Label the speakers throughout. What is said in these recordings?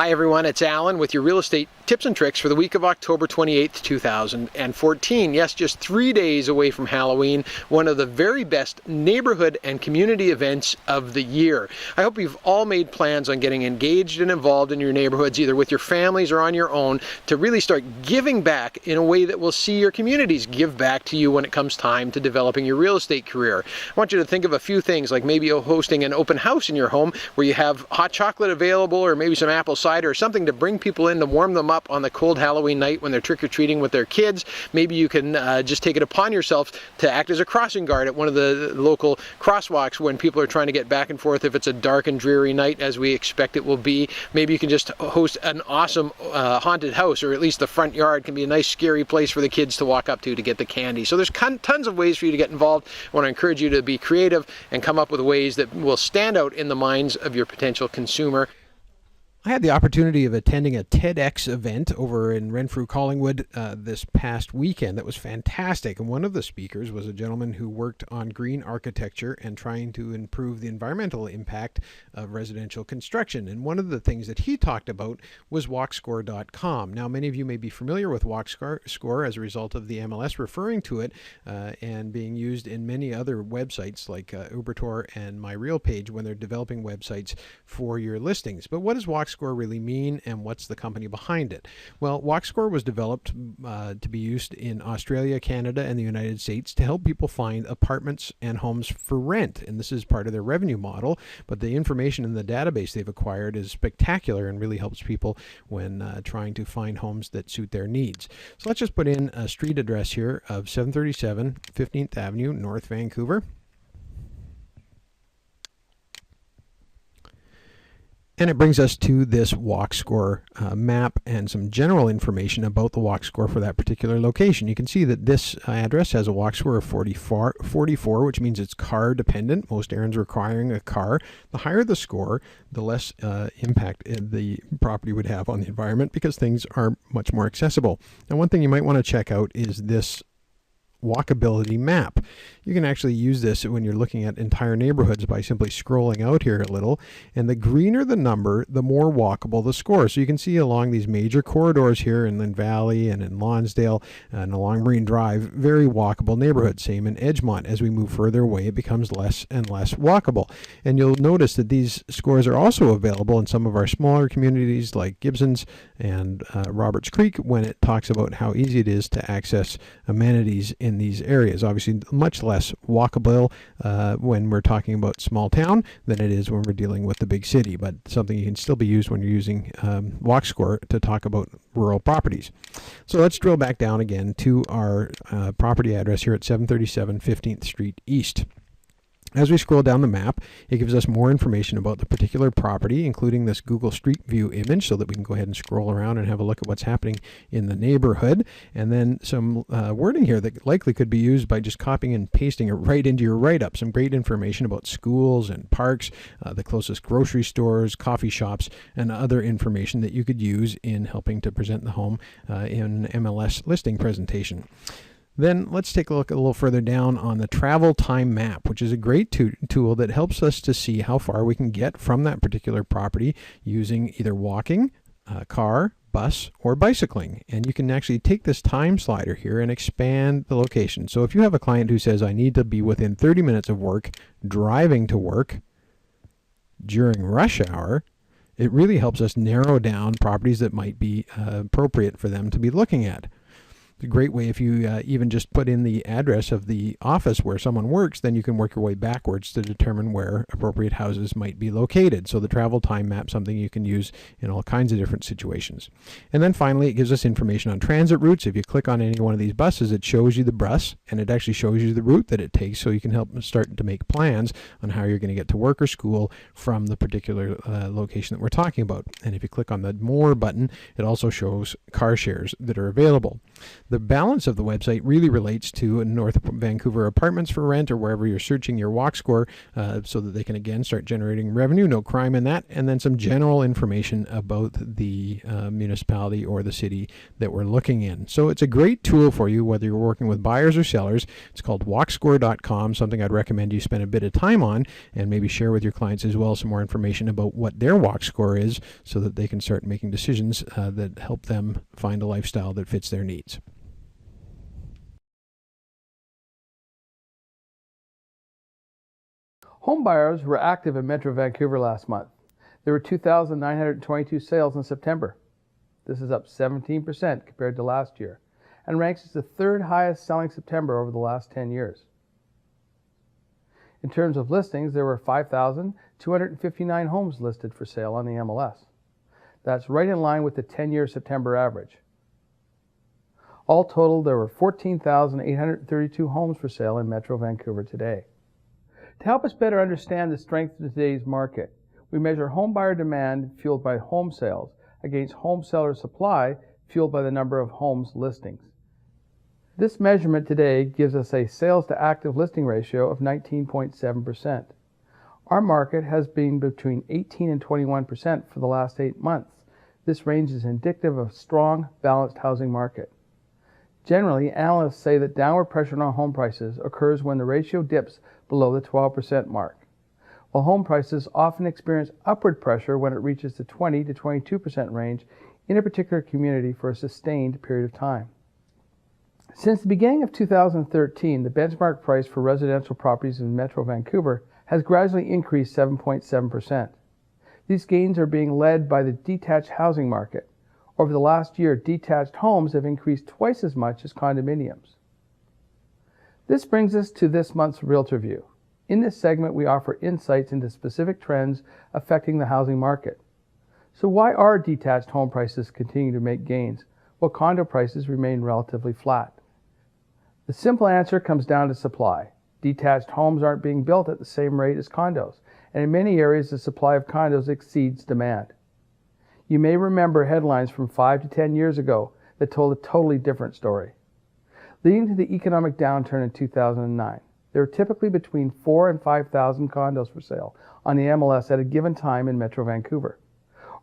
Speaker 1: Hi everyone, it's Alan with your real estate tips and tricks for the week of October 28th, 2014. Yes, just 3 days away from Halloween, one of the very best neighborhood and community events of the year. I hope you've all made plans on getting engaged and involved in your neighborhoods, either with your families or on your own, to really start giving back in a way that will see your communities give back to you when it comes time to developing your real estate career. I want you to think of a few things, like maybe hosting an open house in your home where you have hot chocolate available, or maybe some apple cider or something to bring people in to warm them up on the cold Halloween night when they're trick-or-treating with their kids. Maybe you can just take it upon yourself to act as a crossing guard at one of the local crosswalks when people are trying to get back and forth if it's a dark and dreary night, as we expect it will be. Maybe you can just host an awesome haunted house, or at least the front yard can be a nice scary place for the kids to walk up to get the candy. So there's tons of ways for you to get involved. I want to encourage you to be creative and come up with ways that will stand out in the minds of your potential consumer.
Speaker 2: I had the opportunity of attending a TEDx event over in Renfrew, Collingwood this past weekend that was fantastic. And one of the speakers was a gentleman who worked on green architecture and trying to improve the environmental impact of residential construction. And one of the things that he talked about was walkscore.com. Now, many of you may be familiar with Walkscore as a result of the MLS referring to it and being used in many other websites like Ubertor and My Real Page when they're developing websites for your listings. But what does Walkscore really mean, and what's the company behind it? Well, Walkscore was developed to be used in Australia, Canada, and the United States to help people find apartments and homes for rent. And this is part of their revenue model, but the information in the database they've acquired is spectacular and really helps people when trying to find homes that suit their needs. So let's just put in a street address here of 737 15th Avenue, North Vancouver. And it brings us to this Walkscore map and some general information about the Walkscore for that particular location. You can see that this address has a Walkscore of 44, which means it's car dependent. Most errands requiring a car. The higher the score, the less impact the property would have on the environment because things are much more accessible. Now, one thing you might want to check out is this walkability map. You can actually use this when you're looking at entire neighborhoods by simply scrolling out here a little, and the greener the number, the more walkable the score. So you can see along these major corridors here in Lynn Valley and in Lonsdale and along Marine Drive, very walkable neighborhoods. Same in Edgemont. As we move further away, it becomes less and less walkable. And you'll notice that these scores are also available in some of our smaller communities like Gibsons and Roberts Creek, when it talks about how easy it is to access amenities in these areas. Obviously much less walkable when we're talking about small town than it is when we're dealing with the big city, but something you can still be used when you're using Walkscore to talk about rural properties. So let's drill back down again to our property address here at 737 15th Street East. As we scroll down the map, it gives us more information about the particular property, including this Google Street View image, so that we can go ahead and scroll around and have a look at what's happening in the neighborhood. And then some wording here that likely could be used by just copying and pasting it right into your write-up. Some great information about schools and parks, the closest grocery stores, coffee shops, and other information that you could use in helping to present the home in an MLS listing presentation. Then let's take a look a little further down on the travel time map, which is a great tool that helps us to see how far we can get from that particular property using either walking, car, bus, or bicycling. And you can actually take this time slider here and expand the location. So if you have a client who says, I need to be within 30 minutes of work, driving to work during rush hour, it really helps us narrow down properties that might be appropriate for them to be looking at. A great way, if you even just put in the address of the office where someone works, then you can work your way backwards to determine where appropriate houses might be located. So the travel time map, something you can use in all kinds of different situations. And then finally, it gives us information on transit routes. If you click on any one of these buses, it shows you the bus, and it actually shows you the route that it takes, so you can help start to make plans on how you're going to get to work or school from the particular location that we're talking about. And if you click on the More button, it also shows car shares that are available. The balance of the website really relates to North Vancouver apartments for rent or wherever you're searching your walk score, so that they can again start generating revenue, no crime in that, and then some general information about the municipality or the city that we're looking in. So it's a great tool for you whether you're working with buyers or sellers. It's called walkscore.com, something I'd recommend you spend a bit of time on and maybe share with your clients as well some more information about what their walk score is so that they can start making decisions that help them find a lifestyle that fits their needs.
Speaker 3: Home buyers were active in Metro Vancouver last month. There were 2,922 sales in September. This is up 17% compared to last year and ranks as the third highest selling September over the last 10 years. In terms of listings, there were 5,259 homes listed for sale on the MLS. That's right in line with the 10-year September average. All total, there were 14,832 homes for sale in Metro Vancouver today. To help us better understand the strength of today's market, we measure home buyer demand fueled by home sales against home seller supply fueled by the number of homes listings. This measurement today gives us a sales to active listing ratio of 19.7%. Our market has been between 18 and 21% for the last 8 months. This range is indicative of a strong, balanced housing market. Generally, analysts say that downward pressure on home prices occurs when the ratio dips below the 12% mark, while home prices often experience upward pressure when it reaches the 20 to 22% range in a particular community for a sustained period of time. Since the beginning of 2013, the benchmark price for residential properties in Metro Vancouver has gradually increased 7.7%. These gains are being led by the detached housing market. Over the last year, detached homes have increased twice as much as condominiums. This brings us to this month's Realtor View. In this segment, we offer insights into specific trends affecting the housing market. So why are detached home prices continuing to make gains while condo prices remain relatively flat? The simple answer comes down to supply. Detached homes aren't being built at the same rate as condos, and in many areas the supply of condos exceeds demand. You may remember headlines from 5 to 10 years ago that told a totally different story. Leading to the economic downturn in 2009, there were typically between 4,000 and 5,000 condos for sale on the MLS at a given time in Metro Vancouver.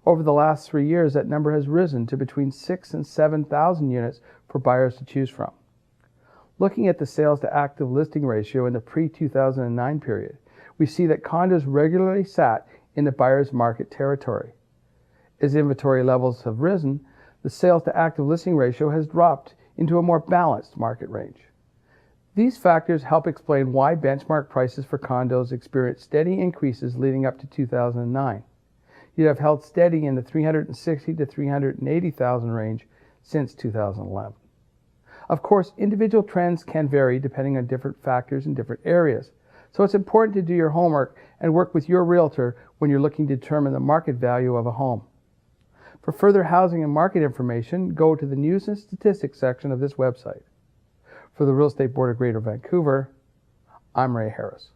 Speaker 3: Over the last 3 years, that number has risen to between 6,000 and 7,000 units for buyers to choose from. Looking at the sales to active listing ratio in the pre-2009 period, we see that condos regularly sat in the buyer's market territory. As inventory levels have risen, the sales to active listing ratio has dropped into a more balanced market range. These factors help explain why benchmark prices for condos experienced steady increases leading up to 2009. Yet have held steady in the 360 to 380,000 range since 2011. Of course, individual trends can vary depending on different factors in different areas, so it's important to do your homework and work with your realtor when you're looking to determine the market value of a home. For further housing and market information, go to the News and Statistics section of this website. For the Real Estate Board of Greater Vancouver, I'm Ray Harris.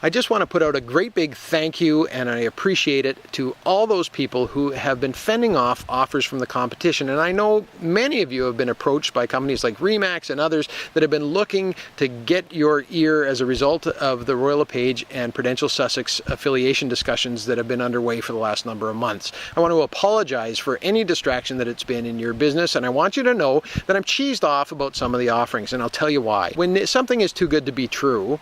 Speaker 1: I just want to put out a great big thank you, and I appreciate it, to all those people who have been fending off offers from the competition. And I know many of you have been approached by companies like RE/MAX and others that have been looking to get your ear as a result of the Royal LePage and Prudential Sussex affiliation discussions that have been underway for the last number of months. I want to apologize for any distraction that it's been in your business, and I want you to know that I'm cheesed off about some of the offerings, and I'll tell you why. When something is too good to be true,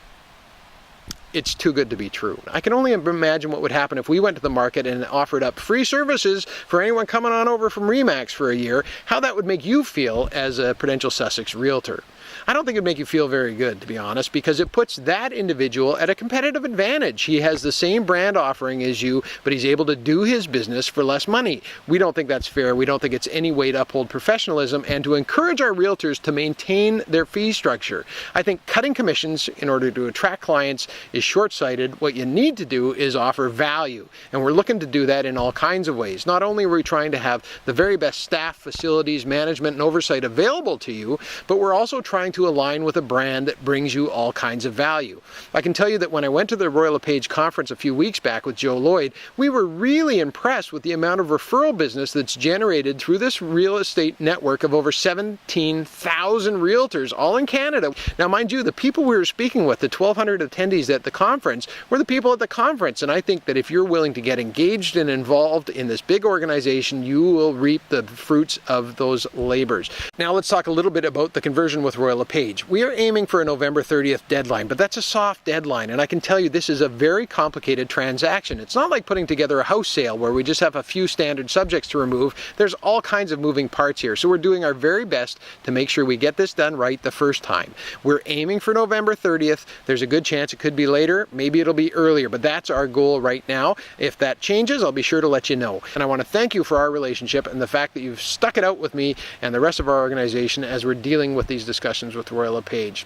Speaker 1: it's too good to be true. I can only imagine what would happen if we went to the market and offered up free services for anyone coming on over from RE/MAX for a year, how that would make you feel as a Prudential Sussex realtor. I don't think it'd make you feel very good, to be honest, because it puts that individual at a competitive advantage. He has the same brand offering as you, but he's able to do his business for less money. We don't think that's fair. We don't think it's any way to uphold professionalism and to encourage our realtors to maintain their fee structure. I think cutting commissions in order to attract clients is short-sighted. What you need to do is offer value, and we're looking to do that in all kinds of ways. Not only are we trying to have the very best staff, facilities, management, and oversight available to you, but we're also trying trying to align with a brand that brings you all kinds of value. I can tell you that when I went to the Royal LePage conference a few weeks back with Joe Lloyd, we were really impressed with the amount of referral business that's generated through this real estate network of over 17,000 realtors, all in Canada. Now, mind you, the people we were speaking with, the 1,200 attendees at the conference, were the people at the conference, and I think that if you're willing to get engaged and involved in this big organization, you will reap the fruits of those labors. Now, let's talk a little bit about the conversion with Royal LePage. We are aiming for a November 30th deadline, but that's a soft deadline, and I can tell you this is a very complicated transaction. It's not like putting together a house sale where we just have a few standard subjects to remove. There's all kinds of moving parts here, so we're doing our very best to make sure we get this done right the first time. We're aiming for November 30th. There's a good chance it could be later, maybe it'll be earlier, but that's our goal right now. If that changes, I'll be sure to let you know. And I want to thank you for our relationship and the fact that you've stuck it out with me and the rest of our organization as we're dealing with these discussions with Royal LePage.